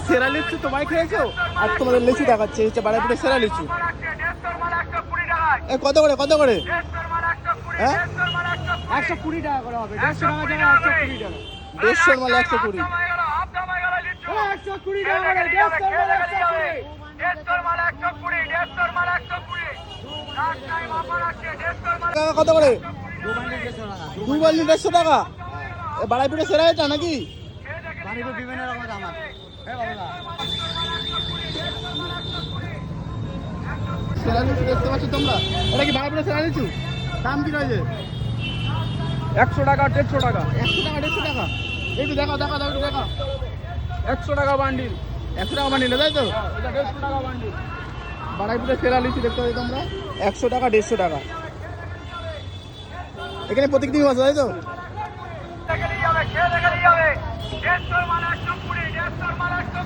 সেরা লিচু তোমায় খেয়েছো? আর তোমাদের লিচু দেখাচ্ছে, হচ্ছে বারাইপুরের সেরা লিচু। কত করে কত করে? হ্যাঁ 120 টাকা করে হবে। 150 টাকা জায়গা 120 টাকা। 150 মাল 120। 120 টাকা করে 120। টাকা কত করে? 2 বান্ডিল 150 টাকা। বারাইপুরের সেরা এটা নাকি? বাড়িতে বিভিন্ন রকম দাম আছে। সেরা লিচু দেখতে পাচ্ছ তোমরা? এটা কি বারাইপুরের সেরা লিচু? দাম কি রয়েছে? 100 টাকা 150 টাকা। 100 টাকা 150 টাকা। একটু দেখাও দেখাও দাও, একটু দেখাও। 100 টাকা বান্ডিল। 100 টাকা বান্ডিল, তাই তো? এটা 150 টাকা বান্ডিল। বারাইপুরের সেরা লিচু দেখতে পাচ্ছ তোমরা? 100 টাকা 150 টাকা। এখানে প্রত্যেকদিন আছে, তাই তো? খেয়ে দেখে নিয়ে যাবে 150 মাল 120, 150 মাল 120।